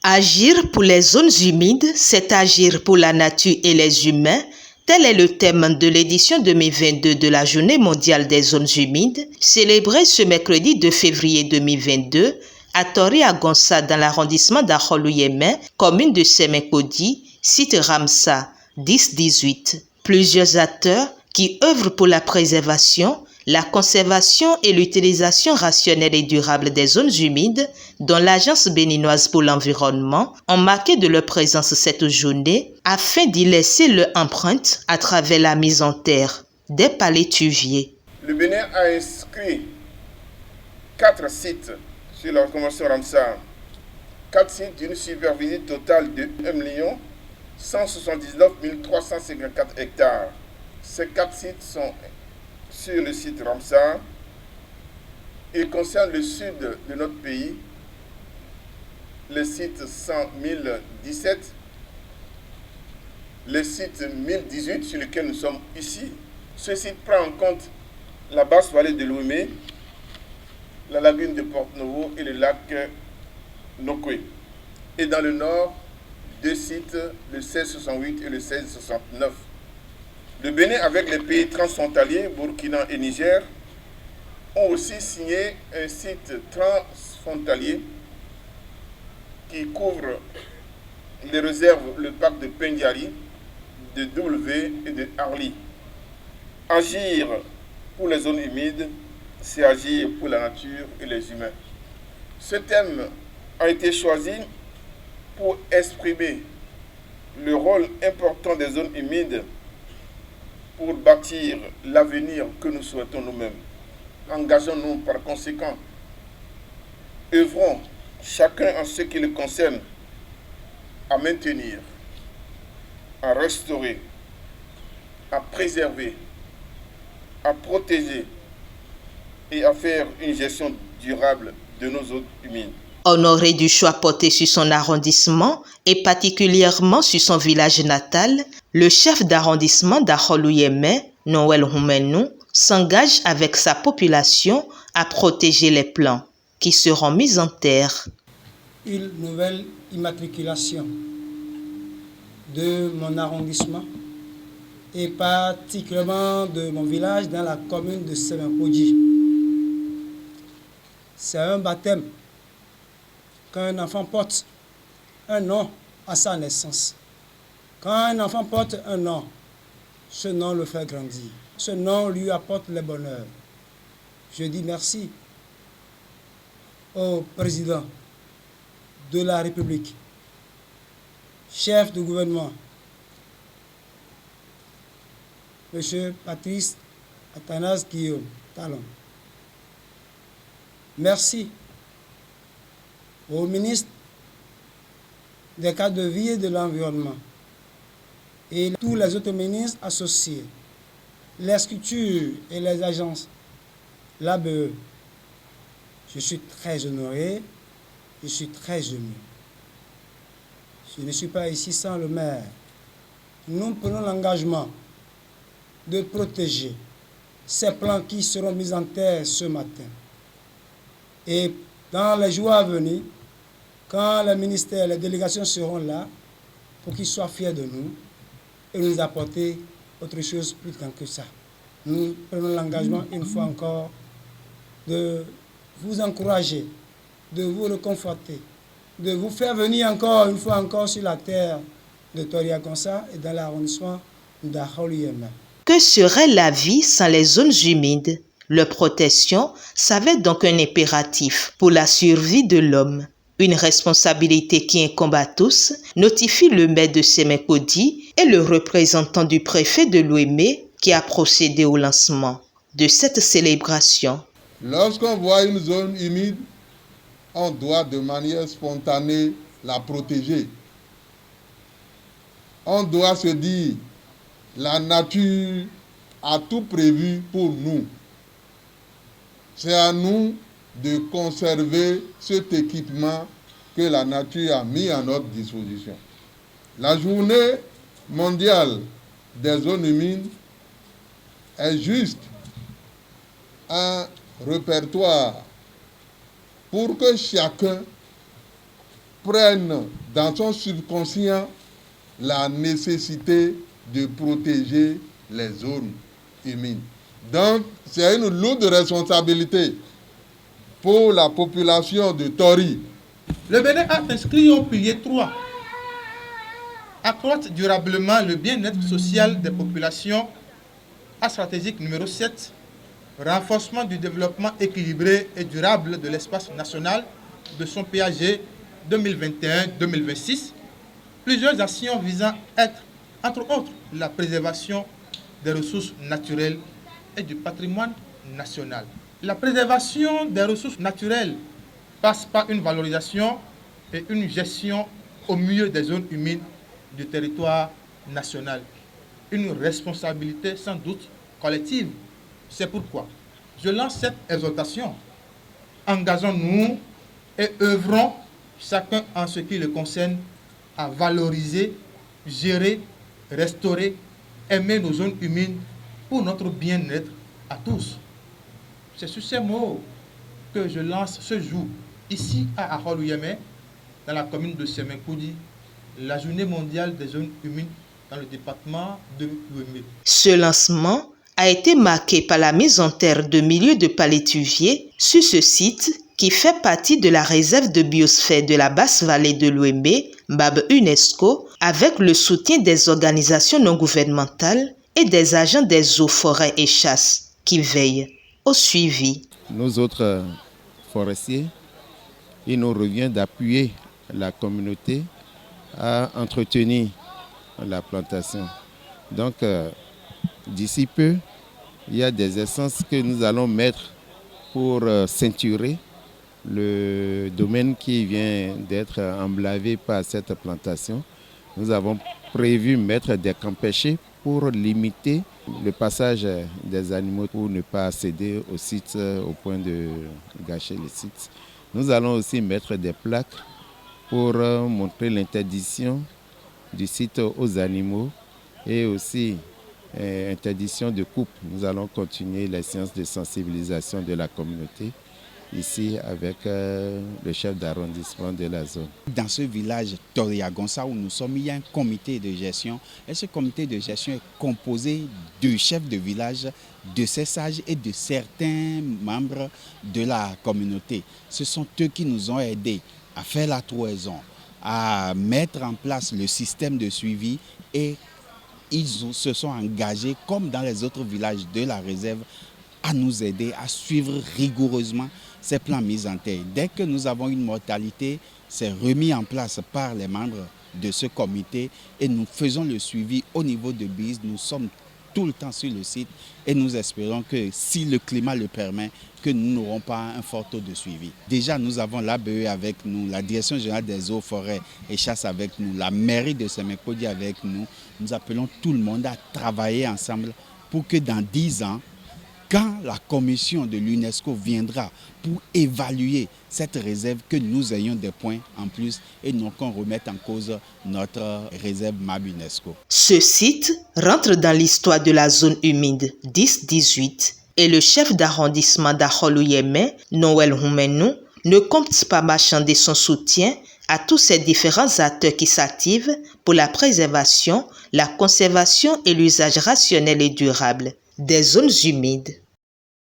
Agir pour les zones humides, c'est agir pour la nature et les humains. Tel est le thème de l'édition 2022 de la Journée mondiale des zones humides, célébrée ce mercredi 2 février 2022 à Tori-Agonsa dans l'arrondissement d'Akholouyémen, commune de Sémékodi, site Ramsar 10-18. Plusieurs acteurs qui œuvrent pour la préservation, la conservation et l'utilisation rationnelle et durable des zones humides, dont l'Agence béninoise pour l'environnement, ont marqué de leur présence cette journée afin d'y laisser leur empreinte à travers la mise en terre des palétuviers. Le Bénin a inscrit 4 sites sur la convention Ramsar. 4 sites d'une superficie totale de 1 179 354 hectares. Ces 4 sites sont sur le site Ramsar et concernent le sud de notre pays, le site 100 017, le site 1018 sur lequel nous sommes ici. Ce site prend en compte la basse vallée de l'Ouémé, la lagune de Porte-Novo et le lac Nokwe. Et dans le nord, 2 sites, le 1668 et le 1669. Le Bénin, avec les pays transfrontaliers, Burkina et Niger, ont aussi signé un site transfrontalier qui couvre les réserves, le parc de Pendiari, de W et de Arli. Agir pour les zones humides, c'est agir pour la nature et les humains. Ce thème a été choisi pour exprimer le rôle important des zones humides pour bâtir l'avenir que nous souhaitons nous-mêmes. Engageons-nous par conséquent, œuvrons chacun en ce qui le concerne à maintenir, à restaurer, à préserver, à protéger et à faire une gestion durable de nos zones humides. Honoré du choix porté sur son arrondissement et particulièrement sur son village natal, le chef d'arrondissement d'Akholouyémen, Noël Houmenou, s'engage avec sa population à protéger les plants qui seront mis en terre. Une nouvelle immatriculation de mon arrondissement et particulièrement de mon village dans la commune de Sémékodi. C'est un baptême qu'un enfant porte un nom à sa naissance. Quand un enfant porte un nom, ce nom le fait grandir. Ce nom lui apporte le bonheur. Je dis merci au président de la République, chef de gouvernement, M. Patrice Athanase Guillaume Talon. Merci au ministre des cadres de vie et de l'environnement et tous les autres ministres associés, les structures et les agences, l'ABE. Je suis très honoré, je suis très ému. Je ne suis pas ici sans le maire. Nous prenons l'engagement de protéger ces plants qui seront mis en terre ce matin. Et dans les jours à venir, quand les ministères, les délégations seront là, pour qu'ils soient fiers de nous et nous apporter autre chose plus grand que ça. Nous prenons l'engagement une fois encore de vous encourager, de vous réconforter, de vous faire venir encore une fois encore sur la terre de Tori-Agonsa et dans l'arrondissement d'Akholouyémen. Que serait la vie sans les zones humides? Leur protection s'avère donc un impératif pour la survie de l'homme. Une responsabilité qui incombe à tous, notifie le maire de Sémékodi et le représentant du préfet de l'Ouémé qui a procédé au lancement de cette célébration. Lorsqu'on voit une zone humide, on doit de manière spontanée la protéger. On doit se dire, la nature a tout prévu pour nous. C'est à nous de conserver cet équipement que la nature a mis à notre disposition. La journée mondiale des zones humides est juste un répertoire pour que chacun prenne dans son subconscient la nécessité de protéger les zones humides. Donc, c'est une lourde responsabilité pour la population de Tori. Le Bénin a inscrit au pilier 3, accroître durablement le bien-être social des populations, à stratégique numéro 7, renforcement du développement équilibré et durable de l'espace national de son PAG 2021-2026, plusieurs actions visant à être, entre autres, la préservation des ressources naturelles et du patrimoine national. La préservation des ressources naturelles passe par une valorisation et une gestion au mieux des zones humides du territoire national. Une responsabilité sans doute collective. C'est pourquoi je lance cette exhortation. Engageons-nous et œuvrons, chacun en ce qui le concerne, à valoriser, gérer, restaurer, aimer nos zones humides pour notre bien-être à tous. C'est sur ces mots que je lance ce jour, ici à Ahol-Yémé, dans la commune de Semenkoudi, la journée mondiale des zones humides dans le département de Louémé. Ce lancement a été marqué par la mise en terre de milliers de palétuviers sur ce site qui fait partie de la réserve de biosphère de la basse vallée de Louémé, Mbab UNESCO, avec le soutien des organisations non gouvernementales et des agents des eaux, forêts et chasses qui veillent au suivi. Nous autres forestiers, il nous revient d'appuyer la communauté à entretenir la plantation. Donc, d'ici peu, il y a des essences que nous allons mettre pour ceinturer le domaine qui vient d'être emblavé par cette plantation. Nous avons prévu mettre des camps pêchés pour limiter le passage des animaux, pour ne pas accéder au site au point de gâcher le site. Nous allons aussi mettre des plaques pour montrer l'interdiction du site aux animaux et aussi interdiction de coupe. Nous allons continuer les séances de sensibilisation de la communauté ici avec le chef d'arrondissement de la zone. Dans ce village Toriagonsa où nous sommes, il y a un comité de gestion et ce comité de gestion est composé de chefs de village, de ces sages et de certains membres de la communauté. Ce sont eux qui nous ont aidés à faire la toison, à mettre en place le système de suivi et ils se sont engagés, comme dans les autres villages de la réserve, à nous aider à suivre rigoureusement ces plans mis en terre. Dès que nous avons une mortalité, c'est remis en place par les membres de ce comité et nous faisons le suivi au niveau de Bise. Nous sommes tout le temps sur le site et nous espérons que si le climat le permet, que nous n'aurons pas un fort taux de suivi. Déjà, nous avons l'ABE avec nous, la Direction générale des eaux, forêts et chasses avec nous, la mairie de Semenkoudi avec nous. Nous appelons tout le monde à travailler ensemble pour que dans 10 ans, quand la commission de l'UNESCO viendra pour évaluer cette réserve, que nous ayons des points en plus et non qu'on remette en cause notre réserve MAB UNESCO. Ce site rentre dans l'histoire de la zone humide 10-18 et le chef d'arrondissement d'Ahol-Yémé, Noël Houmenou, ne compte pas marchander son soutien à tous ces différents acteurs qui s'activent pour la préservation, la conservation et l'usage rationnel et durable des zones humides.